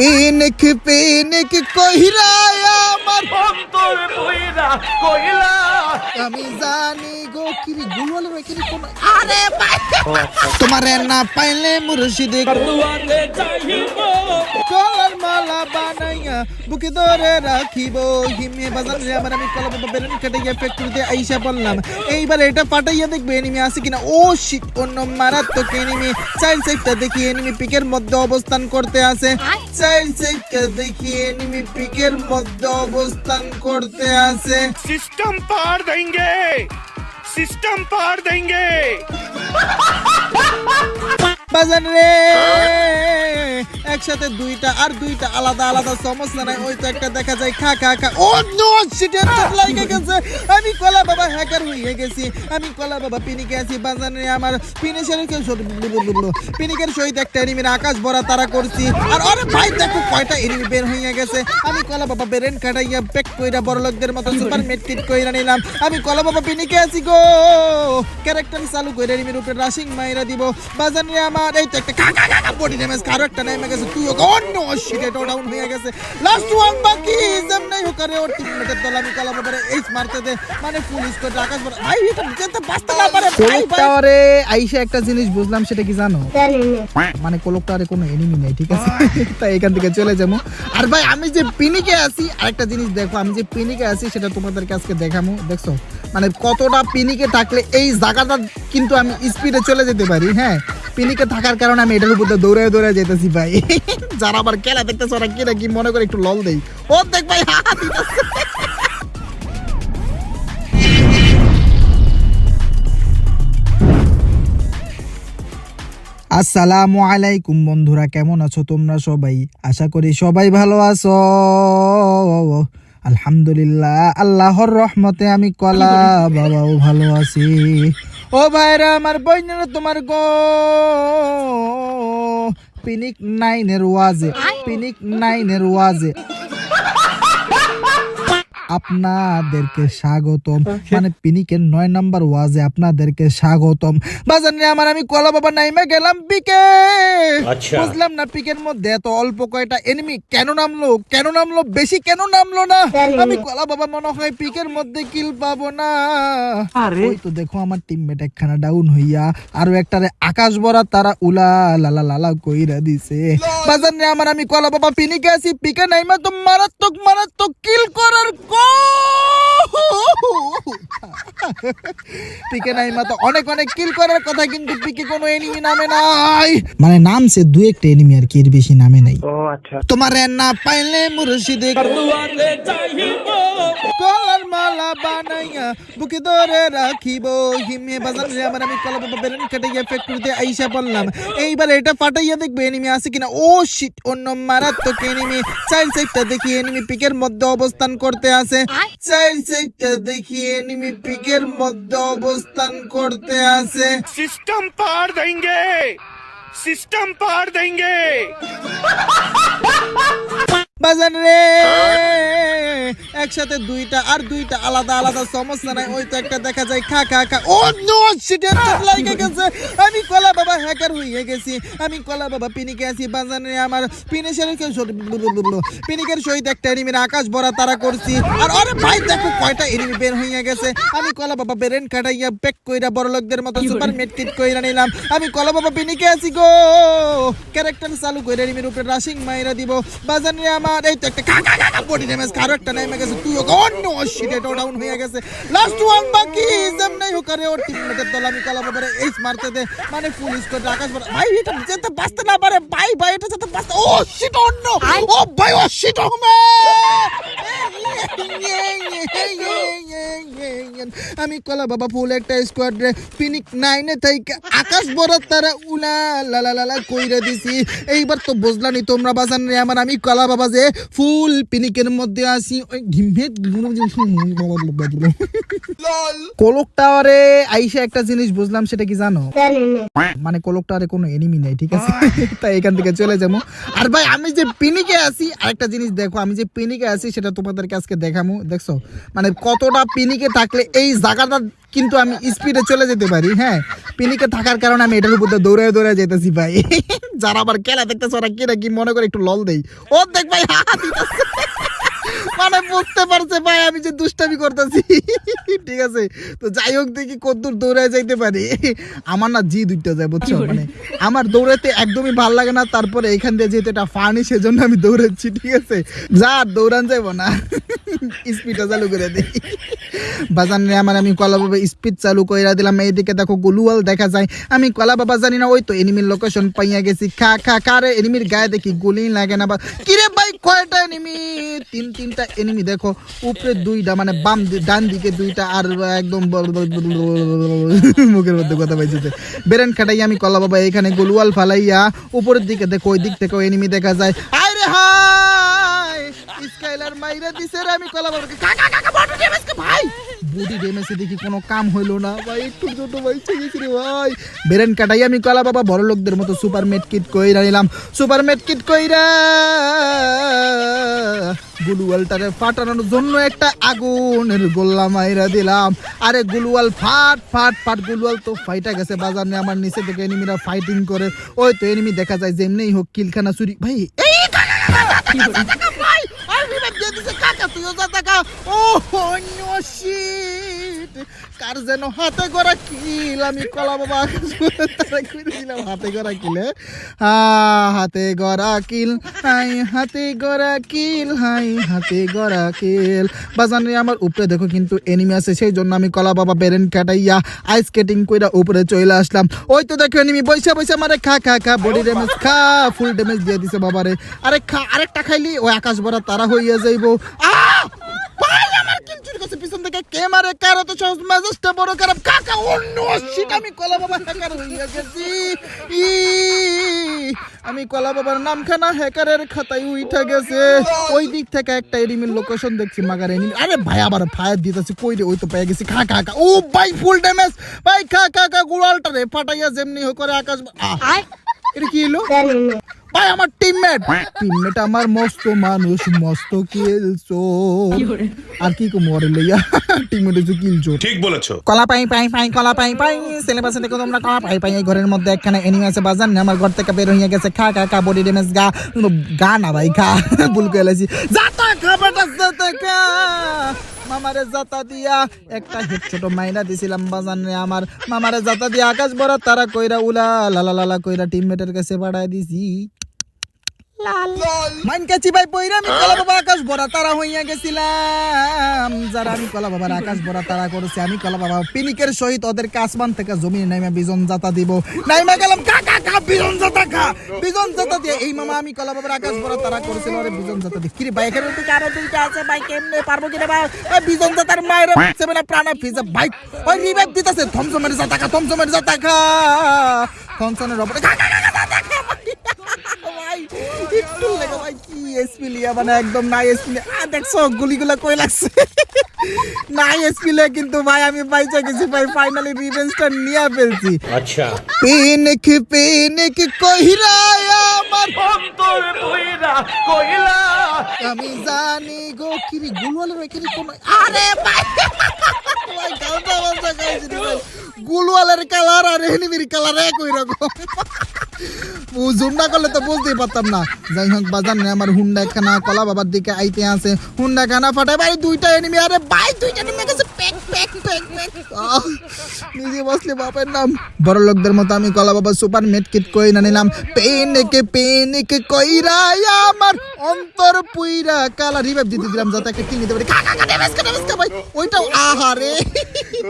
পিনিক পিনিক কইরা আমার অন্তর কইরা কইলা আমি জানি গো কিরি গুলওয়ালে কিরি কোন আরে ভাই তোমারে না পাইলে মুর্শিদে দুয়ারে যাইব কলার মালা বানাইয়া বুকে ধরে রাখিব হিমে বাজার রে আমার আমি কলা বাবা বেলুন কাটাইয়া ফ্যাক্টরিতে আইসা বললাম এইবার এটা পাঠাইয়া দেখবে এনিমি আছে কিনা ও শিট অন্য মারাত্মক এনিমি চাইল্ড সাইডটা দেখি এনিমি পিকের মধ্যে অবস্থান করতে আছে চাইল্ড সাইডটা দেখি এনিমি পিকের মধ্যে অবস্থান করতে আছে सिस्टम पार देंगे सिस्टम पार देंगे বাজার রে একসাথে দুইটা আর দুইটা আলাদা আলাদা সমস্যা নাই ওই তো একটা দেখা যায় খা খা খা ও নো শিটের চোট লাগে গেছে আমি কলা বাবা হ্যাকার হয়ে গেছি আমি কলা বাবা পিনিকে আছি বাজার রে আমার পিনিকের সহিত একটা এনিমির আকাশ ভরা তারা করছি আর আরে ভাই দেখো কয়টা এনিমি বের হয়ে গেছে আমি কলা বাবা বেরেন কাটাইয়া পেক কইরা বড় লোকদের মতো সুপার মেটকিট কইরা নিলাম আমি কলা বাবা পিনিকে আছি গো ক্যারেক্টার চালু কইরা এনিমির উপরে রাশিং মাইরা দিব বাজার রে আমার এই তো একটা কাকা কাকা বডি ড্যামেজ কারো একটা নেমে গেছে তুই অন্য শিট এটা ডাউন হয়ে গেছে লাস্ট ওয়ান বাকি জম নাই হোকারে ওর টিমমেটের দল আমি কলা বাবারে এইচ মারতে দে মানে ফুল স্কোর আকাশ ভরা ভাই এটা যেতে বাঁচতে না পারে ভাই টাওয়ারে আইসা একটা জিনিস বুঝলাম সেটা কি জানো মানে কোলক টাওয়ারে কোনো এনিমি নেই ঠিক আছে তাই এখান থেকে চলে যাবো আর ভাই আমি যে পিনিকে আছি আরেকটা জিনিস দেখো আমি যে পিনিকে আছি সেটা তোমাদেরকে আজকে দেখামু দেখছো মানে কতটা পিনিকে থাকলে এই জায়গাটা কিন্তু আমি স্পিডে চলে যেতে পারি হ্যাঁ পিনিকে থাকার কারণে আমি এটার উপর দৌড়ে দৌড়ে যেতেছি ভাই যারা আবার খেলা দেখতেছে ওরা কি নাকি মনে করে একটু লল দেই ও দেখ ভাই হাত দিতেছে আসসালামু আলাইকুম বন্ধুরা কেমন আছো তোমরা সবাই আশা করি সবাই ভালো আছো আলহামদুলিল্লাহ আল্লাহর রহমতে আমি কলা বাবাও ভালো আছি ও ভাইরা আমার বইনেরা তোমার গো পিনিক নাইনের ওয়াজে আপনাদেরকে স্বাগতম মানে পিনিকের 9 নাম্বার ওয়াজে আপনাদেরকে স্বাগতম বাজার রে আমার আমি কলা বাবা নাইমা গেলাম পিকে বুঝলাম না পিকের মধ্যে এত অল্প কয়টা এনিমি কেন নামলো বেশি কেন নামলো না আমি কলা বাবা মনে হয় পিকের মধ্যে কিল পাবো না ওই তো দেখো আমার টিমমেট একখানা ডাউন হইয়া আরো একটারে আকাশ ভরা তারা উলা লালা লালা কইরা দিছে বাজার রে আমার আমি কলা বাবা পিনিকে আছি পিকে নাইমা তো মারাত্মক কিল করার পিকে নাইমা তো অনেক কিল করার কথা কিন্তু পিকে কোনো এনিমি নামে নাই মানে নামছে দু একটা এনিমি আর কি এর বেশি নামে নাই ও আচ্ছা তোমার না পাইলে মুর্শিদে দুয়ারে যাইব কলার মালা বানাইয়া বুকে ধরে রাখিব হিমে বাজার রে আমার আমি কলা বাবা বেলুন কাটাইয়া ফ্যাক্টরিতে আইসা বললাম এইবার এটা পাঠাইয়া দেখবে এনিমি আছে কিনা ও শিট অন্য মারাত্মক এনিমি চাইল্ড সাইডটা দেখি এনিমি পিকের মধ্যে অবস্থান করতে আছে চাইল্ড সাইডটা দেখি এনিমি পিকের মধ্যে অবস্থান করতে আছে सिस्टम पार देंगे सिस्टम पार देंगे বাজার রে একসাথে দুইটা আর দুইটা আলাদা আলাদা সমস্যা নাই ওই তো একটা দেখা যায় খা খা খা ও নো শিটের চোট লাগে গেছে আমি কলা বাবা হ্যাকার হয়ে গেছি আমি কলা বাবা পিনিকে আছি বাজার রে আমার পিনিকের সহিত একটা এনিমির আকাশ ভরা তারা করছি আর আরে ভাই দেখো কয়টা এনিমি বের হয়ে গেছে আমি কলা বাবা বেরেন কাটাইয়া পেক কইরা বড় লোকদের মতো সুপার মেটকিট কইরা নিলাম আমি কলা বাবা পিনিকে আছি গো ক্যারেক্টার চালু কইরা এনিমির উপরে রাশিং মাইরা দিব বাজার রে আমার এই তো একটা কাকা কাকা বডি ড্যামেজ কারো একটা নেমে গেছে তুই অন্য শিট এটা ডাউন হয়ে গেছে লাস্ট ওয়ান বাকি জম নাই হোকারে ওর টিমমেটের দল আমি কলা বাবারে এইচ মারতে দে মানে ফুল স্কোর আকাশ ভরা ভাই এটা যেতে বাঁচতে না পারে ভাই এটা যেতে বাঁচতে ও শিট অন্য ও ভাই ও শিট হোমে আমি কলা বাবা ফুল একটা স্কোয়াড রে পিনিক 9 এ থেকে আকাশ ভরা তারা উলা লালা লালা কইরা দিছি এইবার তো বুঝলানি তোমরা বাজান রে আমার আমি কলা বাবা যে ফুল পিনিকের মধ্যে আসি ওই ঘিমেট কোলক টাওয়ারে আইসা একটা জিনিস বুঝলাম সেটা কি জানো মানে কোলক টাওয়ারে কোনো এনিমি নেই ঠিক আছে তাই এখান থেকে চলে যাবো আর ভাই আমি যে পিনিকে আছি আরেকটা জিনিস দেখো আমি যে পিনিকে আছি সেটা তোমাদেরকে আজকে দেখামু দেখছো মানে কতটা পিনিকে থাকলে এই জায়গাটা কিন্তু আমি স্পিডে চলে যেতে পারি। হ্যাঁ, পিনিকে থাকার কারণে আমি এটার উপর দিয়ে দৌড়ে দৌড়ে যেতেছি ভাই। যারা আবার খেলা দেখতেছে ওরা কি নাকি মনে করে একটু লল দেই, ও দেখ ভাই হাত দিতেছে। মানে বুঝতে পারছে ভাই আমি যে দুষ্টামি করতেছি। ঠিক আছে, তো যাই হোক দেখি কতদূর দৌড়ে যাইতে পারি। আমার না জি দুইটা যায় বুঝছো, মানে আমার দৌড়াতে একদমই ভালো লাগে না। তারপরে এখান দিয়ে যেহেতু এটা ফানি সেজন্য আমি দৌড়াচ্ছি। ঠিক আছে, যা দৌড়ান যাবো না, স্পিডটা চালু করে দিই। বাজান রে আমার, আমি কলা বাবা স্পিড চালু কইরা দিলাম। এইদিকে দেখো গুলুয়াল দেখা যায়। আমি কলা বাবা জানি না, ওই তো এনিমির লোকেশন পাইয়া গেছি। খা খা খা রে, এনিমির গায়ে দেখি গুলি লাগে না। কিরে ভাই কয়টা এনিমি? তিনটা এনিমি দেখো, উপরে দুইটা, মানে বাম ডান দিকে দুইটা, আর একদম মুখের মধ্যে কথা পাইছে। বেরেন খাটাই আমি কলা বাবা এখানে গুলুয়াল ফালাইয়া উপরের দিকে দেখো, ওই দিক থেকে এনিমি দেখা যায়। আরে হাই স্কাইলার মাইরা দিছে রে। আমি কলা বাবাকে কাকা কাকা বডি ড্যামেজ কে ভাই, বডি ড্যামেজে দেখি কোনো কাম হইলো না ভাই, একটু ছোট ভাই গেছি রে ভাই। বেরেন কাটাই আমি কলা বাবা বড় লোকদের মতো সুপার মেড কিট কইরা নিলাম। সুপার মেড কিট কইরা গুলুয়ালটারে ফাটানোর জন্য একটা আগুনের গোল্লা মাইরা দিলাম। আরে গুলুয়াল ফাট ফাট ফাট, গুলুয়াল তো ফাইটা গেছে। বাজার নিয়ে আমার নিচে থেকে এনিমিরা ফাইটিং করে। ওই তো এনিমি দেখা যায় যেমনিই হোক কিলখানা চুরি ভাই। এই ভাই আর রিভাইভ দিয়ে দিছে কাকা, তুইও যা দেখা। ও নো শিট, কার যেন হাতে গড়া কিল। আমি কলা বাবা তারা করে দিলাম হাতে গড়া কিলে। হাতে গড়া কিল, হাই হাতে গড়া কিল, হাই হাতে গড়া কিল। বাজান রে আমার উপরে দেখো কিন্তু এনিমি আছে, সেই জন্য আমি কলা বাবা বেরেন কাটাইয়া আইস স্কেটিং কইরা উপরে চলে আসলাম। ওই তো দেখো এনিমি বইসা বইসা মারে খা খা খা, বডি ড্যামেজ খা, ফুল ড্যামেজ দিয়ে দিছে বাবারে। আরে খা, আরেকটা খাইলি ওই আকাশ ভরা তারা হইয়া যাইবো। ভাই আমার কিল চুরি করছে পিছন থেকে কে মারে, কার তো সহজ মেজাজটা বড় খারাপ। কাকা অন্য শিট, আমি কলা বাবা হ্যাকার হইয়া গেছি। আমি কলা বাবার নামখানা হ্যাকারের খাতায় উঠা গেছে। ওই দিক থেকে একটা এনিমির লোকেশন দেখছি, মাগার এনিমি। আরে ভাই আবার ফায়ার দিতেছি, কই রে, ওই তো পেয়ে গেছি। খা খা খা, ও ভাই ফুল ড্যামেজ ভাই। খা খা খা, গুড়ালটা রে ফাটাইয়া যেমনি হোক করে আকাশ। এটা কি হলো ভাই? আমার টিমমেট আমার মস্ত মানুষ, মস্ত কিলছো। আর কি কম ওরে লইয়া টিমমেট হচ্ছে কিলছো। ঠিক বলেছো। কলা পাই পাই পাই, কলা পাই পাই, সিলেবাসে দেখো তোমরা কলা পাই পাই। এই ঘরের মধ্যে একখানে এনিমি আছে বাজান, আমার ঘর থেকে বের হইয়া গেছে। খা খা খা, বডি ড্যামেজ গা গা না ভাই, খা ভুল করে লাইছি। যাতা খাবারটা যাতা খা। মামারে জাতা দিয়া একটা হেডশট মাইরা দিছিলাম বাজান রে আমার। মামারে জাতা দিয়া আকাশ ভরা তারা কইরা উলা লালা লালা কইরা টিমমেটের কাছে পাঠায় দিছি। মাইন কাছি ভাই পইরা আমি কলা বাবা আকাশ ভরা তারা হইয়া গেছিলাম। যারা আমি কলা বাবার আকাশ ভরা তারা করেছি, আমি কলা বাবা পিনিকের সহিত ওদেরকে আসমান থেকে জমিনে নাইমা বিজন জাতা দিব। নাইমা গেলাম খা খা খা, বিজন জাতা খা, বিজন জাতা দিয়ে এই মামা আমি কলা বাবার আকাশ ভরা তারা করেছিল। আরে বিজন জাতা দিয়ে কিরে ভাই, এখানে তো আরো দুইটা আছে ভাই, কেমনে পারবো কিরে ভাই? ওই বিজন জাতার মায়ের সেবে না প্রাণা ফিজে ভাই। ওই রিভাইভ দিতেছে, থমসমের জাতা খা, থমসমের জাতা খা, থমসনের উপরে খা খা খা জাতা খা ভাই। একটু লাগে ভাই, কি এসপি লিয়া মানে একদম নাই এসপি। দেখছো গুলিগুলা কই লাগছে, নাই এসপি লিয়া কিন্তু ভাই আমি বাইচা গেছি ভাই। ফাইনালি রিভেঞ্জটা নিয়ে ফেলছি। আচ্ছা পেনিক কইরা আমার অন্তর পুইরা কইলা, আমি জানি গো কিরি গুলওয়ালের এখানে কোন। আরে ভাই ভাই গালটা বাজা গাইছি রে ভাই। গুলওয়ালের কালার আর এনিমির কালার একই রকম। জুম না করলে তো বুঝতেই পারতাম না। যাই হোক বাজান রে আমার হুন্ডা খানা কলা বাবার দিকে আইতে আছে। হুন্ডা খানা ফাটাই ভাই, দুইটা এনিমি। আরে ভাই দুইটা এনিমি গেছে প্যাক প্যাক প্যাক প্যাক। নিজে বসলে বাপের নাম। বড় লোকদের মতো আমি কলা বাবা সুপার মেড কিট কইরা নিলাম। পেনিকে কইরা আমার অন্তর পুইরা কালা রিভাইভ দিতে দিলাম যাতে একটা কিল নিতে পারি। খা খা খা, ড্যামেজ কা ভাই। ওইটাও আহারে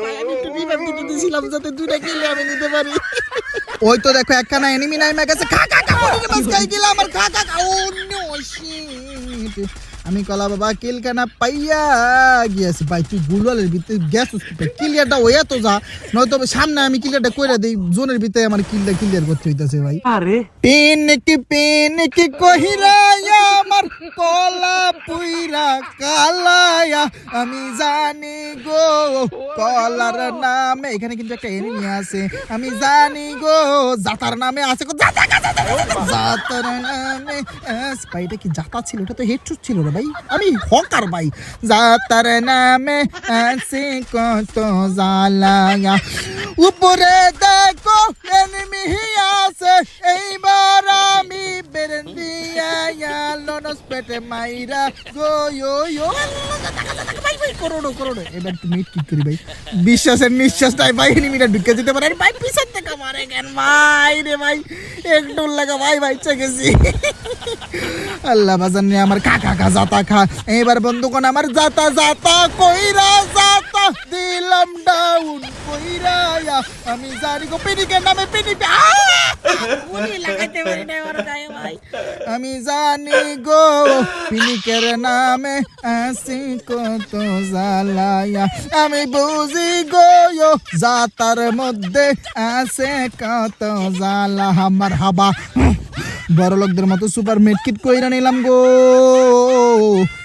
ভাই, আমি একটু রিভাইভ দিতে দিছিলাম যাতে দুইটা কিল আমি নিতে পারি। ওই তো দেখো একখানা এনিমি নাইমা গেছে। খা খা খা, বডি ড্যামেজ খাই গেল আমার। খা খা খা, ও নো শিট। আমি কলা বাবা কিলখানা পাইয়া গিয়েছি ভাই। তুই গুলওয়ালের ভিতরে গেছিস ক্লিয়ারটা হইয়া তো যা, নয়তো সামনে আমি ক্লিয়ারটা কইরা দেই। জোনের ভিতরে আমার ক্লিয়ার করতে হইতাছে ভাই। আরে পেনিক কহিরা আমার কলা পুইরা কালায়া আমি জানি গো কলার নামে এখানে কিন্তু একটা এনিমি আছে আমি জানি গো জাতার নামে আছে গো জাতার নামে ভাইটা কি জাতা ছিল এটা তো হেডশট ছিল রে ভাই আমি হকার ভাই জাতার নামে আছে কত জালায়া উপরে দেখো এনিমি আছে এইবার আমি বেরেন দিয়া লনস পেটে মাইরা গো ইয়ো ইয়ো করোড়ো করোড়ো এবার তুমি কি করি ভাই বিশ্বাসের নিঃশ্বাস নাই ভাই এনিমিটা ঢুকে যেতে পারে ভাই পিছন থেকে মারে কেন ভাই রে ভাই একটু লাগা ভাই ভাই গেছি আল্লাহ বাজান রে আমার কাকা জাতা খা এবার বন্ধুগণ আমার জাতা জাতা কইরা জাতা দিলাম ডাউন কইরা আমি জানি গো পিনিকের নামে পিনি গুলি লাগাইতে পারি না আমার গায়ে ভাই আমি জানি গো পিনিকের নামে আসি কত জ্বালায়া আমি বুঝি গো জাতার মধ্যে আছে কত জ্বালা আমার হাবা বড় লোকদের মতো সুপার মেডকিট কইরা নিলাম গো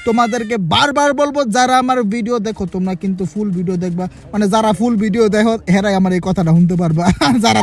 তোমাদেরকে বারবার বলবো যারা আমার ভিডিও দেখো তোমরা কিন্তু ফুল ভিডিও দেখবা মানে যারা ফুল ভিডিও দেখো হেরাই আমার এই কথাটা শুনতে পারবা যারা